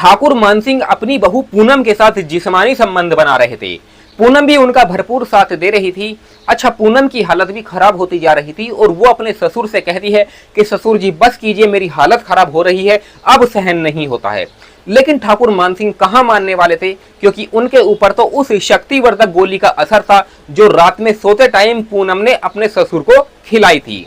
ठाकुर मानसिंह अपनी बहू पूनम के साथ जिस्मानी संबंध बना रहे थे। पूनम भी उनका भरपूर साथ दे रही थी। अच्छा, पूनम की हालत भी खराब होती जा रही थी और वो अपने ससुर से कहती है कि ससुर जी बस कीजिए, मेरी हालत खराब हो रही है, अब सहन नहीं होता है। लेकिन ठाकुर मानसिंह कहाँ मानने वाले थे, क्योंकि उनके ऊपर तो उस शक्तिवर्धक गोली का असर था जो रात में सोते टाइम पूनम ने अपने ससुर को खिलाई थी।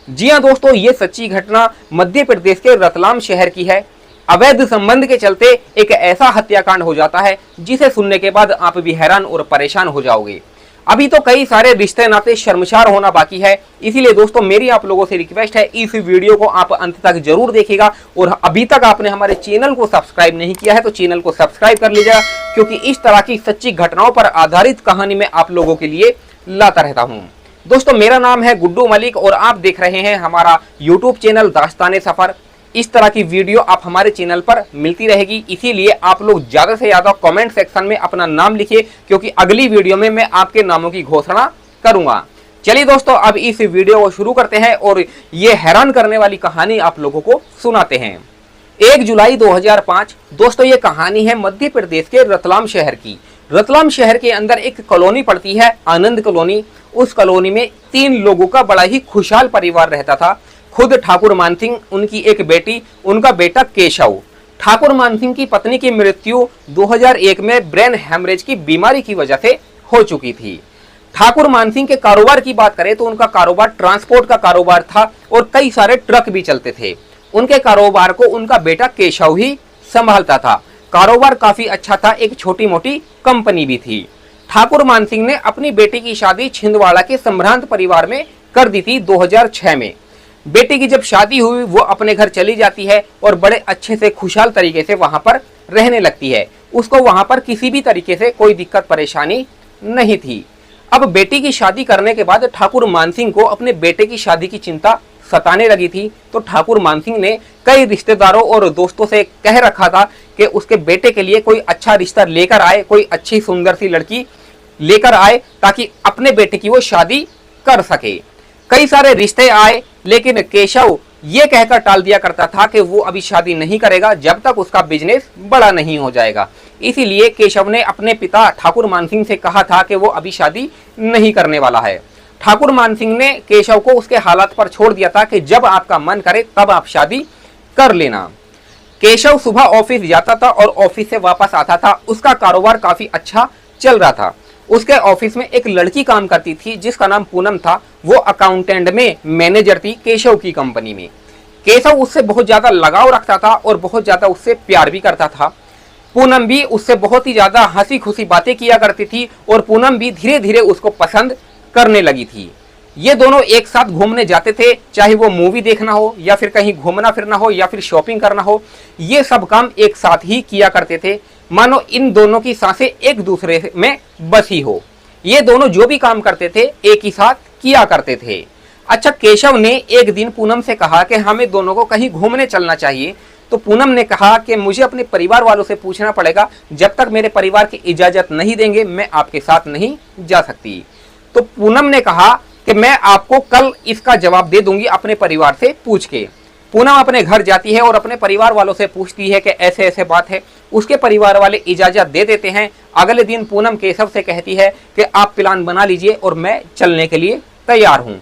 जी हाँ दोस्तों, ये सच्ची घटना मध्य प्रदेश के रतलाम शहर की है। अवैध संबंध के चलते एक ऐसा हत्याकांड हो जाता है जिसे सुनने के बाद आप भी हैरान और परेशान हो जाओगे। अभी तो कई सारे रिश्ते नाते शर्मसार होना बाकी है। इसीलिए दोस्तों मेरी आप लोगों से रिक्वेस्ट है, इस वीडियो को आप अंत तक जरूर देखिएगा और अभी तक आपने हमारे चैनल को सब्सक्राइब नहीं किया है तो चैनल को सब्सक्राइब कर लीजिएगा, क्योंकि इस तरह की सच्ची घटनाओं पर आधारित कहानी मैं आप लोगों के लिए लाता रहता हूँ। दोस्तों मेरा नाम है गुड्डू मलिक और आप देख रहे हैं हमारा यूट्यूब चैनल दास्ताने सफर। इस तरह की वीडियो आप हमारे चैनल पर मिलती रहेगी, इसीलिए आप लोग ज्यादा से ज्यादा कमेंट सेक्शन में अपना नाम लिखिए, क्योंकि अगली वीडियो में मैं आपके नामों की घोषणा करूंगा। चलिए दोस्तों, अब इस वीडियो को शुरू करते हैं और ये हैरान करने वाली कहानी आप लोगों को सुनाते हैं। 1 जुलाई 2005 दोस्तों, ये कहानी है मध्य प्रदेश के रतलाम शहर की। रतलाम शहर के अंदर एक कॉलोनी पड़ती है, आनंद कॉलोनी। उस कॉलोनी में 3 लोगों का बड़ा ही खुशहाल परिवार रहता था। खुद ठाकुर मानसिंह, उनकी एक बेटी, उनका बेटा केशव। ठाकुर मानसिंह की पत्नी की मृत्यु 2001 में ब्रेन हेमरेज की बीमारी की वजह से हो चुकी थी। ठाकुर मानसिंह के कारोबार की बात करें तो उनका कारोबार ट्रांसपोर्ट का कारोबार था और कई सारे ट्रक भी चलते थे। उनके कारोबार को उनका बेटा केशव ही संभालता था। कारोबार काफी अच्छा था, एक छोटी मोटी कंपनी भी थी। ठाकुर मानसिंह ने अपनी बेटी की शादी छिंदवाड़ा के संभ्रांत परिवार में कर दी थी 2006 में। बेटी की जब शादी हुई वो अपने घर चली जाती है और बड़े अच्छे से खुशहाल तरीके से वहां पर रहने लगती है। उसको वहां पर किसी भी तरीके से कोई दिक्कत परेशानी नहीं थी। अब बेटी की शादी करने के बाद ठाकुर मानसिंह को अपने बेटे की शादी की चिंता सताने लगी थी, तो ठाकुर मानसिंह ने कई रिश्तेदारों और दोस्तों से कह रखा था कि उसके बेटे के लिए कोई अच्छा रिश्ता लेकर आए, कोई अच्छी सुंदर सी लड़की लेकर आए ताकि अपने बेटे की वो शादी कर सके। कई सारे रिश्ते आए, लेकिन केशव ये कहकर टाल दिया करता था कि वो अभी शादी नहीं करेगा जब तक उसका बिजनेस बड़ा नहीं हो जाएगा। इसीलिए केशव ने अपने पिता ठाकुर मानसिंह से कहा था कि वो अभी शादी नहीं करने वाला है। ठाकुर मानसिंह ने केशव को उसके हालात पर छोड़ दिया था कि जब आपका मन करे तब आप शादी कर लेना। केशव सुबह ऑफिस जाता था और ऑफिस से वापस आता था। उसका कारोबार काफी अच्छा चल रहा था। उसके ऑफिस में एक लड़की काम करती थी जिसका नाम पूनम था। वो अकाउंटेंट में मैनेजर थी केशव की कंपनी में। केशव उससे बहुत ज्यादा लगाव रखता था और बहुत ज्यादा उससे प्यार भी करता था। पूनम भी उससे बहुत ही ज्यादा हंसी खुशी बातें किया करती थी और पूनम भी धीरे धीरे उसको पसंद करने लगी थी। ये दोनों एक साथ घूमने जाते थे, चाहे वो मूवी देखना हो या फिर कहीं घूमना फिरना हो या फिर शॉपिंग करना हो, ये सब काम एक साथ ही किया करते थे। मानो इन दोनों की सांसें एक दूसरे में बसी हो। ये दोनों जो भी काम करते थे एक ही साथ किया करते थे। अच्छा, केशव ने एक दिन पूनम से कहा कि हमें दोनों को कहीं घूमने चलना चाहिए। तो पूनम ने कहा कि मुझे अपने परिवार वालों से पूछना पड़ेगा, जब तक मेरे परिवार की इजाजत नहीं देंगे मैं आपके साथ नहीं जा सकती। तो पूनम ने कहा कि मैं आपको कल इसका जवाब दे दूंगी अपने परिवार से पूछ के। पूनम अपने घर जाती है और अपने परिवार वालों से पूछती है कि ऐसे ऐसे बात है। उसके परिवार वाले इजाजत दे देते हैं। अगले दिन पूनम केशव से कहती है कि आप प्लान बना लीजिए और मैं चलने के लिए तैयार हूँ।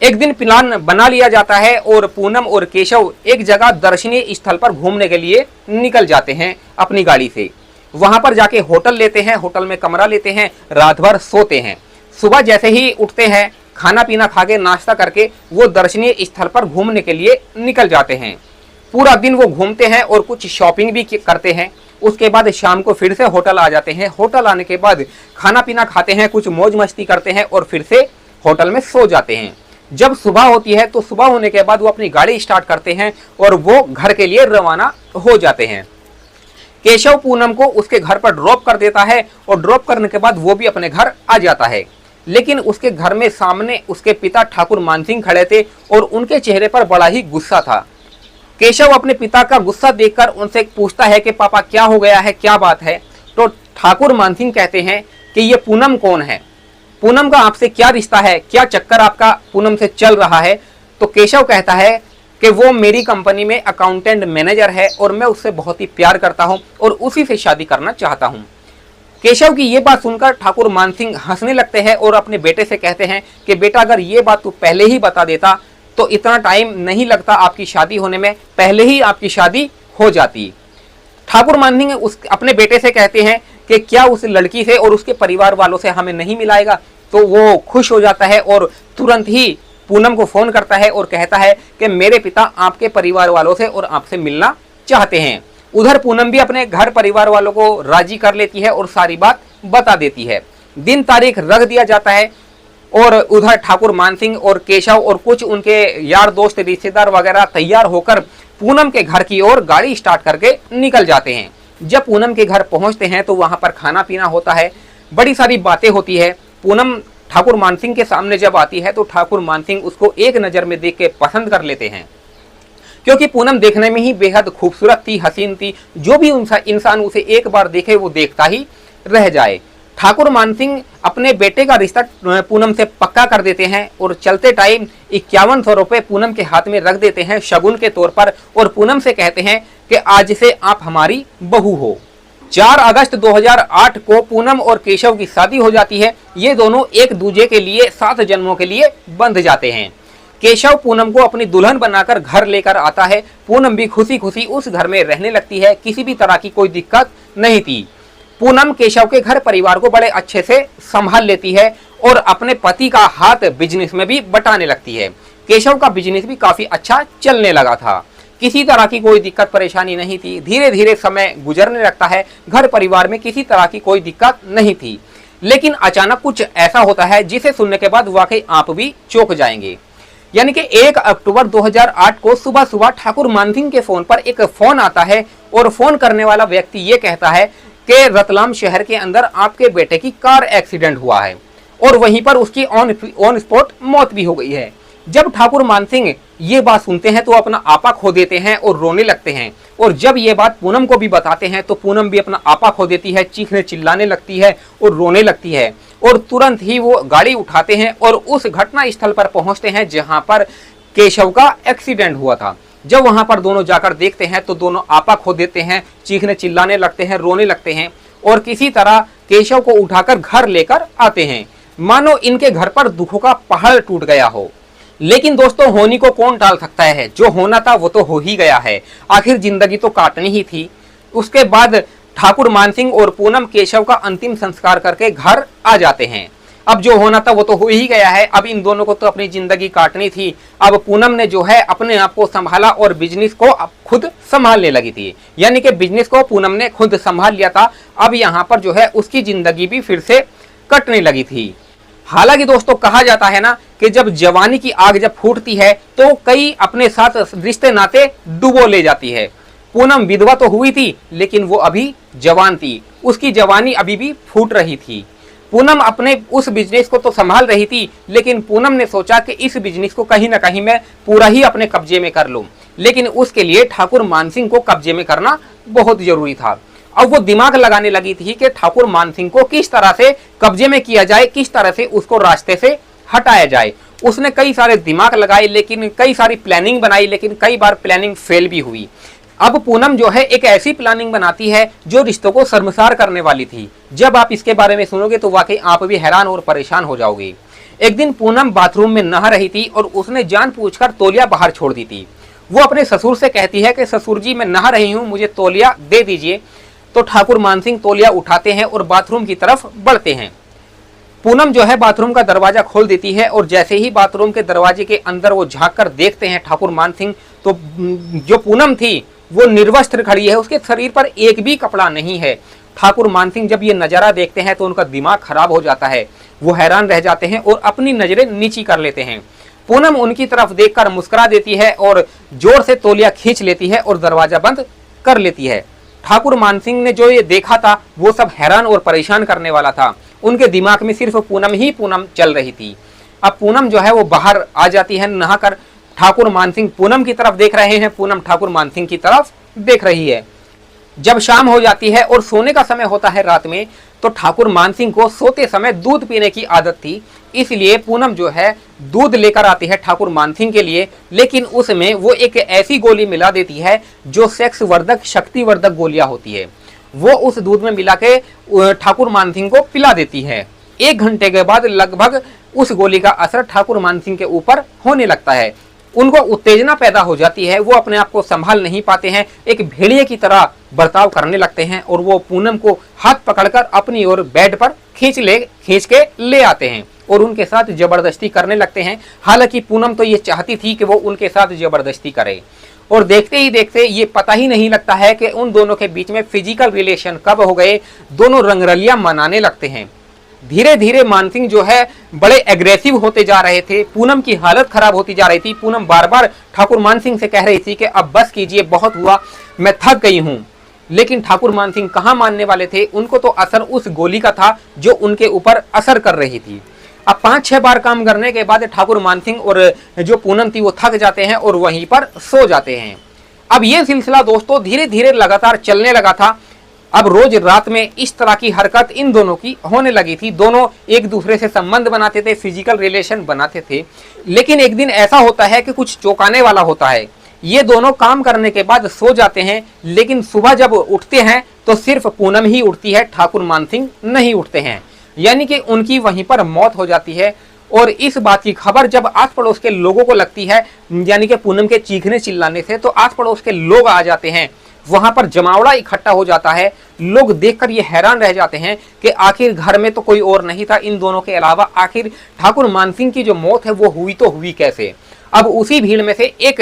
एक दिन प्लान बना लिया जाता है और पूनम और केशव एक जगह दर्शनीय स्थल पर घूमने के लिए निकल जाते हैं अपनी गाड़ी से। वहां पर जाके होटल लेते हैं, होटल में कमरा लेते हैं, रात भर सोते हैं। सुबह जैसे ही उठते हैं, खाना पीना खा के नाश्ता करके वो दर्शनीय स्थल पर घूमने के लिए निकल जाते हैं। पूरा दिन वो घूमते हैं और कुछ शॉपिंग भी करते हैं। उसके बाद शाम को फिर से होटल आ जाते हैं। होटल आने के बाद खाना पीना खाते हैं, कुछ मौज मस्ती करते हैं और फिर से होटल में सो जाते हैं। जब सुबह होती है तो सुबह होने के बाद वो अपनी गाड़ी स्टार्ट करते हैं और वो घर के लिए रवाना हो जाते हैं। केशव पूनम को उसके घर पर ड्रॉप कर देता है और ड्रॉप करने के बाद वो भी अपने घर आ जाता है। लेकिन उसके घर में सामने उसके पिता ठाकुर मानसिंह खड़े थे और उनके चेहरे पर बड़ा ही गुस्सा था। केशव अपने पिता का गुस्सा देखकर उनसे पूछता है कि पापा क्या हो गया है, क्या बात है। तो ठाकुर मानसिंह कहते हैं कि ये पूनम कौन है, पूनम का आपसे क्या रिश्ता है, क्या चक्कर आपका पूनम से चल रहा है। तो केशव कहता है कि वो मेरी कंपनी में अकाउंटेंट मैनेजर है और मैं उससे बहुत ही प्यार करता हूं और उसी से शादी करना चाहता हूं। केशव की ये बात सुनकर ठाकुर मानसिंह हंसने लगते हैं और अपने बेटे से कहते हैं कि बेटा, अगर ये बात तू पहले ही बता देता तो इतना टाइम नहीं लगता आपकी शादी होने में, पहले ही आपकी शादी हो जाती। ठाकुर मानसिंह उस अपने बेटे से कहते हैं कि क्या उस लड़की से और उसके परिवार वालों से हमें नहीं मिलाएगा। तो वो खुश हो जाता है और तुरंत ही पूनम को फोन करता है और कहता है कि मेरे पिता आपके परिवार वालों से और आपसे मिलना चाहते हैं। उधर पूनम भी अपने घर परिवार वालों को राजी कर लेती है और सारी बात बता देती है। दिन तारीख रख दिया जाता है और उधर ठाकुर मानसिंह और केशव और कुछ उनके यार दोस्त रिश्तेदार वगैरह तैयार होकर पूनम के घर की ओर गाड़ी स्टार्ट करके निकल जाते हैं। जब पूनम के घर पहुंचते हैं तो वहां पर खाना पीना होता है, बड़ी सारी बातें होती है। पूनम ठाकुर मानसिंह के सामने जब आती है तो ठाकुर मानसिंह उसको एक नजर में देख के पसंद कर लेते हैं, क्योंकि पूनम देखने में ही बेहद खूबसूरत थी, हसीन थी। जो भी इंसान उसे एक बार देखे वो देखता ही रह जाए। ठाकुर मानसिंह अपने बेटे का रिश्ता पूनम से पक्का कर देते हैं और चलते टाइम 5100 रुपए पूनम के हाथ में रख देते हैं शगुन के तौर पर और पूनम से कहते हैं कि आज से आप हमारी बहू हो। 4 अगस्त 2008 को पूनम और केशव की शादी हो जाती है। ये दोनों एक दूसरे के लिए 7 जन्मों के लिए बंध जाते हैं। केशव पूनम को अपनी दुल्हन बनाकर घर लेकर आता है। पूनम भी खुशी खुशी उस घर में रहने लगती है, किसी भी तरह की कोई दिक्कत नहीं थी। पूनम केशव के घर परिवार को बड़े अच्छे से संभाल लेती है और अपने पति का हाथ बिजनेस में भी बटाने लगती है। केशव का बिजनेस भी काफी अच्छा चलने लगा था, किसी तरह की कोई दिक्कत परेशानी नहीं थी। धीरे धीरे समय गुजरने लगता है, घर परिवार में किसी तरह की कोई दिक्कत नहीं थी। लेकिन अचानक कुछ ऐसा होता है जिसे सुनने के बाद वाकई आप भी चौंक जाएंगे। यानी कि 1 अक्टूबर 2008 को सुबह सुबह ठाकुर मानसिंह के फोन पर एक फोन आता है और फोन करने वाला व्यक्ति ये कहता है कि रतलाम शहर के अंदर आपके बेटे की कार एक्सीडेंट हुआ है और वहीं पर उसकी ऑन स्पॉट मौत भी हो गई है। जब ठाकुर मानसिंह ये बात सुनते हैं तो अपना आपा खो देते हैं और रोने लगते हैं और जब ये बात पूनम को भी बताते हैं तो पूनम भी अपना आपा खो देती है, चीखने चिल्लाने लगती है और रोने लगती है और तुरंत ही वो गाड़ी उठाते हैं और उस घटना स्थल पर पहुंचते हैं जहां पर केशव का एक्सीडेंट हुआ था। जब वहां पर दोनों जाकर देखते हैं तो दोनों आपा खो देते हैं, चीखने चिल्लाने लगते हैं, रोने लगते हैं और किसी तरह केशव को उठाकर घर लेकर आते हैं, मानो इनके घर पर दुखों का पहाड़ टूट गया हो। लेकिन दोस्तों, होनी को कौन टाल सकता है, जो होना था वो तो हो ही गया है। आखिर जिंदगी तो काटनी ही थी। उसके बाद ठाकुर मानसिंह और पूनम केशव का अंतिम संस्कार करके घर आ जाते हैं। अब जो होना था वो तो हो ही गया है, अब इन दोनों को तो अपनी जिंदगी काटनी थी। अब पूनम ने जो है अपने आप को संभाला और बिजनेस को खुद संभालने लगी थी, यानी कि बिजनेस को पूनम ने खुद संभाल लिया था। अब यहाँ पर जो है उसकी जिंदगी भी फिर से कटने लगी थी। हालांकि दोस्तों, कहा जाता है ना कि जब जवानी की आग जब फूटती है तो कई अपने साथ रिश्ते नाते डुबो ले जाती है। पूनम विधवा तो हुई थी लेकिन वो अभी जवान थी, उसकी जवानी अभी भी फूट रही थी। पूनम अपने उस बिजनेस को तो संभाल रही थी, लेकिन पूनम ने सोचा कि इस बिजनेस को कहीं ना कहीं मैं पूरा ही अपने कब्जे में कर लूं, लेकिन उसके लिए ठाकुर मानसिंह को कब्जे में करना बहुत जरूरी था। अब वो दिमाग लगाने लगी थी कि ठाकुर मानसिंह को किस तरह से कब्जे में किया जाए, किस तरह से उसको रास्ते से हटाया जाए। उसने कई सारे दिमाग लगाए, लेकिन कई सारी प्लानिंग बनाई, लेकिन कई बार प्लानिंग फेल भी हुई। अब पूनम जो है एक ऐसी प्लानिंग बनाती है जो रिश्तों को शर्मसार करने वाली थी। जब आप इसके बारे में सुनोगे तो वाकई आप भी हैरान और परेशान हो जाओगे। एक दिन पूनम बाथरूम में नहा रही थी और उसने जानबूझकर तौलिया बाहर छोड़ दी थी। वो अपने ससुर से कहती है कि ससुर जी, मैं नहा रही हूँ, मुझे तौलिया दे दीजिए। तो ठाकुर मानसिंह तौलिया उठाते हैं और बाथरूम की तरफ बढ़ते हैं। पूनम जो है बाथरूम का दरवाजा खोल देती है और जैसे ही बाथरूम के दरवाजे के अंदर वो झांक कर देखते हैं ठाकुर मानसिंह, तो जो पूनम थी वो निर्वस्त्र खड़ी है, उसके शरीर पर एक भी कपड़ा नहीं है। ठाकुर मानसिंह जब ये नजारा देखते हैं तो उनका दिमाग खराब हो जाता है, वो हैरान रह जाते हैं और अपनी नजरें नीची कर लेते हैं। पूनम उनकी तरफ देखकर मुस्कुरा देती है और जोर से तौलिया खींच लेती है और दरवाजा बंद कर लेती है। ठाकुर मानसिंह ने जो ये देखा था वो सब हैरान और परेशान करने वाला था। उनके दिमाग में सिर्फ पूनम ही पूनम चल रही थी। अब पूनम जो है वो बाहर आ जाती है नहाकर। ठाकुर मानसिंह पूनम की तरफ देख रहे हैं, पूनम ठाकुर मानसिंह की तरफ देख रही है। जब शाम हो जाती है और सोने का समय होता है रात में, तो ठाकुर मानसिंह को सोते समय दूध पीने की आदत थी। इसलिए पूनम जो है दूध लेकर आती है ठाकुर मानसिंह के लिए, लेकिन उसमें वो एक ऐसी गोली मिला देती है जो सेक्स वर्धक शक्तिवर्धक गोलियां होती है, वो उस दूध में मिला के ठाकुर मानसिंह को पिला देती है। 1 घंटे के बाद लगभग उस गोली का असर ठाकुर मानसिंह के ऊपर होने लगता है। उनको उत्तेजना पैदा हो जाती है, वो अपने आप को संभाल नहीं पाते हैं, एक भेड़िए की तरह बर्ताव करने लगते हैं और वो पूनम को हाथ पकड़कर अपनी ओर बेड पर खींच के ले आते हैं और उनके साथ जबरदस्ती करने लगते हैं। हालांकि पूनम तो ये चाहती थी कि वो उनके साथ जबरदस्ती करे और देखते ही देखते ये पता ही नहीं लगता है कि उन दोनों के बीच में फिजिकल रिलेशन कब हो गए। दोनों रंगरलियां मनाने लगते हैं। धीरे धीरे मानसिंह जो है बड़े एग्रेसिव होते जा रहे थे, पूनम की हालत खराब होती जा रही थी। पूनम बार बार ठाकुर मानसिंह से कह रही थी कि अब बस कीजिए, बहुत हुआ, मैं थक गई हूँ। लेकिन ठाकुर मानसिंह कहाँ मानने वाले थे, उनको तो असर उस गोली का था जो उनके ऊपर असर कर रही थी। अब 5-6 बार काम करने के बाद ठाकुर मानसिंह और जो पूनम थी वो थक जाते हैं और वहीं पर सो जाते हैं। अब ये सिलसिला दोस्तों धीरे धीरे लगातार चलने लगा था। अब रोज रात में इस तरह की हरकत इन दोनों की होने लगी थी। दोनों एक दूसरे से संबंध बनाते थे, फिजिकल रिलेशन बनाते थे। लेकिन एक दिन ऐसा होता है कि कुछ चौंकाने वाला होता है। ये दोनों काम करने के बाद सो जाते हैं, लेकिन सुबह जब उठते हैं तो सिर्फ पूनम ही उठती है, ठाकुर मानसिंह नहीं उठते हैं। यानी कि उनकी वहीं पर मौत हो जाती है। और इस बात की खबर जब आस पड़ोस के लोगों को लगती है, यानी कि पूनम के चीखने चिल्लाने से, तो आस पड़ोस के लोग आ जाते हैं। वहां पर जमावड़ा इकट्ठा हो जाता है। लोग देखकर ये हैरान रह जाते हैं कि आखिर घर में तो कोई और नहीं था इन दोनों के अलावा, आखिर ठाकुर मानसिंह की जो मौत है वो हुई तो हुई कैसे। अब उसी भीड़ में से एक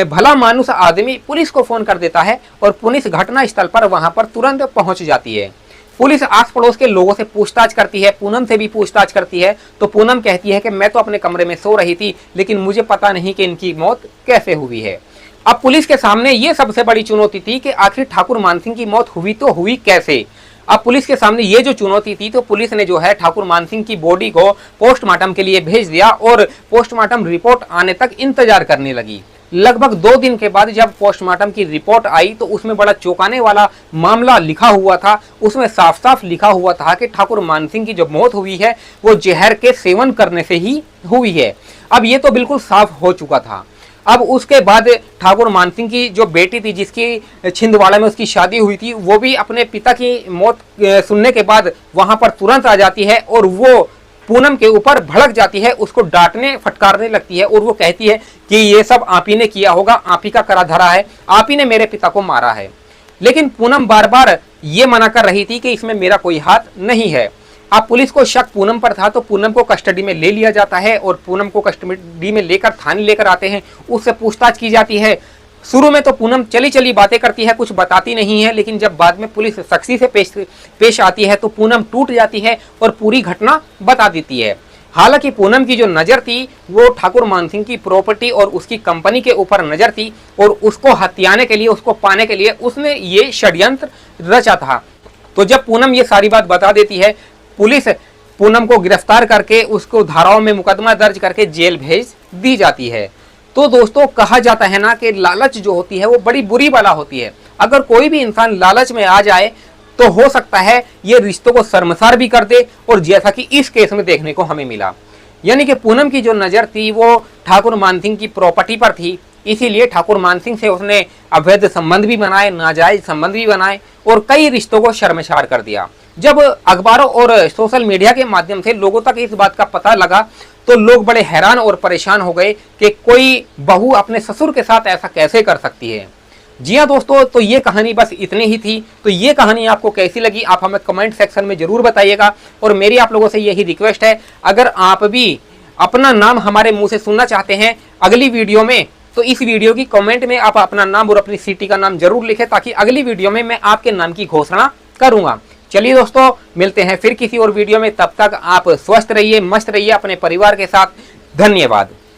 भला मानुस आदमी पुलिस को फोन कर देता है और पुलिस घटना स्थल पर वहां पर तुरंत पहुंच जाती है। पुलिस आस पड़ोस के लोगों से पूछताछ करती है, पूनम से भी पूछताछ करती है। तो पूनम कहती है कि मैं तो अपने कमरे में सो रही थी, लेकिन मुझे पता नहीं कि इनकी मौत कैसे हुई है। अब पुलिस के सामने ये सबसे बड़ी चुनौती थी कि आखिर ठाकुर मानसिंह की मौत हुई तो हुई कैसे। अब पुलिस के सामने ये जो चुनौती थी, तो पुलिस ने जो है ठाकुर मानसिंह की बॉडी को पोस्टमार्टम के लिए भेज दिया और पोस्टमार्टम रिपोर्ट आने तक इंतजार करने लगी। लगभग 2 दिन के बाद जब पोस्टमार्टम की रिपोर्ट आई तो उसमें बड़ा चौंकाने वाला मामला लिखा हुआ था। उसमें साफ साफ लिखा हुआ था कि ठाकुर मानसिंह की जो मौत हुई है वो जहर के सेवन करने से ही हुई है। अब ये तो बिल्कुल साफ हो चुका था। अब उसके बाद ठाकुर मानसिंह की जो बेटी थी, जिसकी छिंदवाड़ा में उसकी शादी हुई थी, वो भी अपने पिता की मौत सुनने के बाद वहां पर तुरंत आ जाती है और वो पूनम के ऊपर भड़क जाती है, उसको डांटने फटकारने लगती है और वो कहती है कि ये सब आप ही ने किया होगा, आप ही का करा धरा है, आप ही ने मेरे पिता को मारा है। लेकिन पूनम बार बार ये मना कर रही थी कि इसमें मेरा कोई हाथ नहीं है। अब पुलिस को शक पूनम पर था तो पूनम को कस्टडी में ले लिया जाता है और पूनम को कस्टडी में लेकर थाने लेकर आते हैं। उससे पूछताछ की जाती है। शुरू में तो पूनम चली चली बातें करती है, कुछ बताती नहीं है, लेकिन जब बाद में पुलिस सख्ती से पेश आती है तो पूनम टूट जाती है और पूरी घटना बता देती है। हालांकि पूनम की जो नज़र थी वो ठाकुर मानसिंह की प्रॉपर्टी और उसकी कंपनी के ऊपर नज़र थी और उसको हथियाने के लिए, उसको पाने के लिए उसने ये षड्यंत्र रचा था। तो जब पूनम ये सारी बात बता देती है, पुलिस पूनम को गिरफ्तार करके उसको धाराओं में मुकदमा दर्ज करके जेल भेज दी जाती है। तो दोस्तों कहा जाता है ना कि लालच जो होती है वो बड़ी बुरी बला होती है। अगर कोई भी इंसान लालच में आ जाए तो हो सकता है ये रिश्तों को शर्मसार भी कर दे, और जैसा कि इस केस में देखने को हमें मिला। यानी कि पूनम की जो नज़र थी वो ठाकुर मानसिंह की प्रॉपर्टी पर थी, इसीलिए ठाकुर मानसिंह से उसने अवैध संबंध भी बनाए, नाजायज संबंध भी बनाए और कई रिश्तों को शर्मसार कर दिया। जब अखबारों और सोशल मीडिया के माध्यम से लोगों तक इस बात का पता लगा तो लोग बड़े हैरान और परेशान हो गए कि कोई बहू अपने ससुर के साथ ऐसा कैसे कर सकती है। जी हाँ दोस्तों, तो ये कहानी बस इतनी ही थी। तो ये कहानी आपको कैसी लगी आप हमें कमेंट सेक्शन में जरूर बताइएगा। और मेरी आप लोगों से यही रिक्वेस्ट है, अगर आप भी अपना नाम हमारे मुंह से सुनना चाहते हैं अगली वीडियो में, तो इस वीडियो की कमेंट में आप अपना नाम और अपनी सिटी का नाम जरूर लिखें, ताकि अगली वीडियो में मैं आपके नाम की घोषणा करूंगा। चलिए दोस्तों, मिलते हैं फिर किसी और वीडियो में। तब तक आप स्वस्थ रहिए, मस्त रहिए अपने परिवार के साथ। धन्यवाद।